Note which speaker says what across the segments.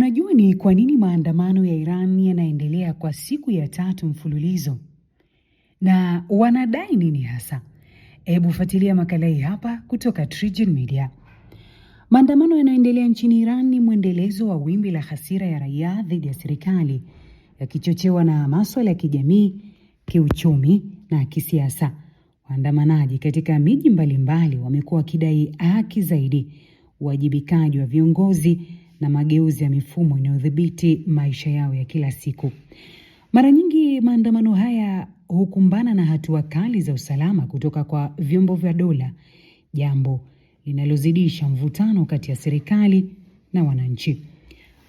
Speaker 1: Unajua ni kwa nini maandamano ya Iran yanaendelea kwa siku ya 3 mfululizo? Na wanadai nini hasa? Hebu fuatilia makala hii hapa kutoka TriGen Media. Maandamano yanayoendelea nchini Iran ni mwendelezo wa wimbi la hasira ya raia dhidi ya serikali, yakichochewa na masuala ya kijamii, kiuchumi na kisiasa. Waandamanaji katika miji mbalimbali wamekuwa wakidai haki zaidi, uwajibikaji wa viongozi na mageuzi ya mifumo inayodhibiti maisha yao ya kila siku. Mara nyingi maandamano haya hukumbana na hatua kali za usalama kutoka kwa vyombo vya dola, jambo linalozidisha mvutano kati ya serikali na wananchi.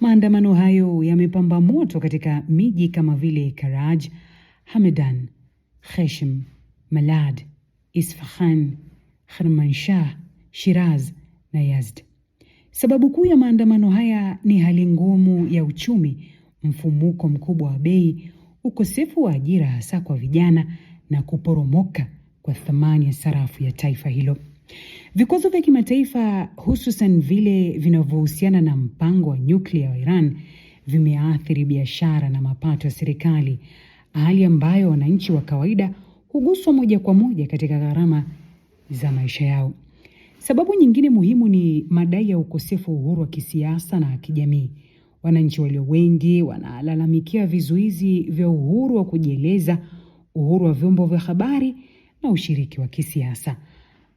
Speaker 1: Maandamano hayo yamepamba moto katika miji kama vile Karaj, Hamadan, Qeshm, Malad, Isfahan, Kermanshah, Shiraz na Yazd. Sababu kuu ya maandamano haya ni hali ngumu ya uchumi, mfumuko mkubwa wa bei, ukosefu wa ajira hasa kwa vijana na kuporomoka kwa thamani ya sarafu ya taifa hilo. Vikwazo vya kimataifa, hususan vile vinavyohusiana na mpango wa nyuklia wa Iran, vimeathiri biashara na mapato ya serikali, hali ambayo wananchi wa kawaida huguswa moja kwa moja katika gharama za maisha yao. Sababu nyingine muhimu ni madai ya ukosefu wa uhuru wa kisiasa na kijamii. Wananchi walio wengi wanalalamikia vizuizi vya uhuru wa kujieleza, uhuru wa vyombo vya habari na ushiriki wa kisiasa.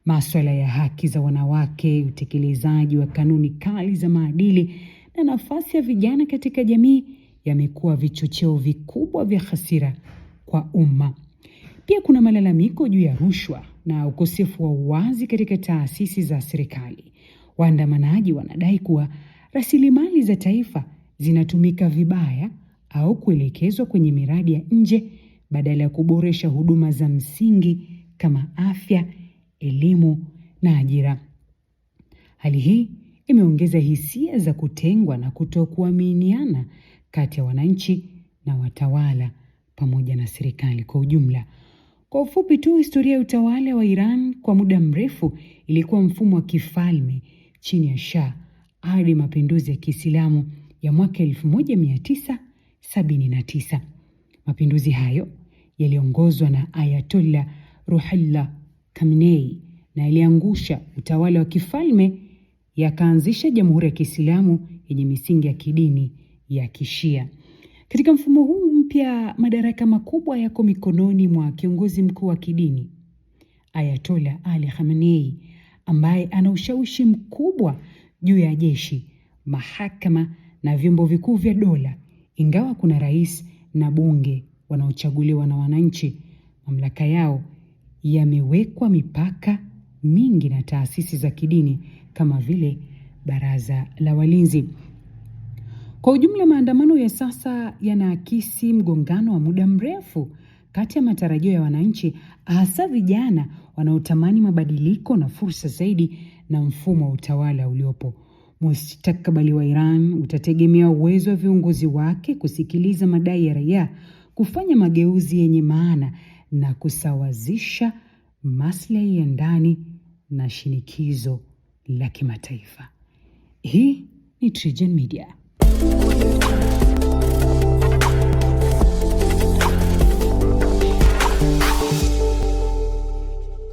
Speaker 1: Masuala ya haki za wanawake, utekelezaji wa kanuni kali za maadili na nafasi ya vijana katika jamii yamekuwa vichocheo vikubwa vya hasira kwa umma. Pia kuna malalamiko juu ya rushwa na ukosefu wa uwazi katika taasisi za serikali. Waandamanaji wanadai kuwa rasilimali za taifa zinatumika vibaya au kuelekezwa kwenye miradi ya nje badala ya kuboresha huduma za msingi kama afya, elimu na ajira. Hali hii imeongeza hisia za kutengwa na kutokuaminiana kati ya wananchi na watawala pamoja na serikali kwa ujumla. Kwa ufupi tu, historia ya utawala wa Iran kwa muda mrefu ilikuwa mfumo wa kifalme chini ya Shah hadi mapinduzi ya Kiislamu ya mwaka 1979. Mapinduzi hayo yaliongozwa na Ayatollah Ruhollah Khamenei na yaliangusha utawala wa kifalme, yakaanzisha Jamhuri ya Kiislamu yenye misingi ya kidini ya Kishia. Katika mfumo huu mpya, madaraka makubwa yako mikononi mwa kiongozi mkuu wa kidini, Ayatollah Ali Khamenei, ambaye ana ushawishi mkubwa juu ya jeshi, mahakama na vyombo vikuu vya dola. Ingawa kuna rais na bunge wanaochaguliwa na wananchi, mamlaka yao yamewekwa mipaka mingi na taasisi za kidini kama vile Baraza la Walinzi. Kwa ujumla, maandamano ya sasa yanaakisi mgongano wa muda mrefu kati ya matarajio ya wananchi, hasa vijana wanaotamani mabadiliko na fursa zaidi, na mfumo wa utawala uliopo. Mustakabali wa Iran utategemea uwezo wa viongozi wake kusikiliza madai ya raia, kufanya mageuzi yenye maana na kusawazisha maslahi ya ndani na shinikizo la kimataifa. Hii ni TriGen Media.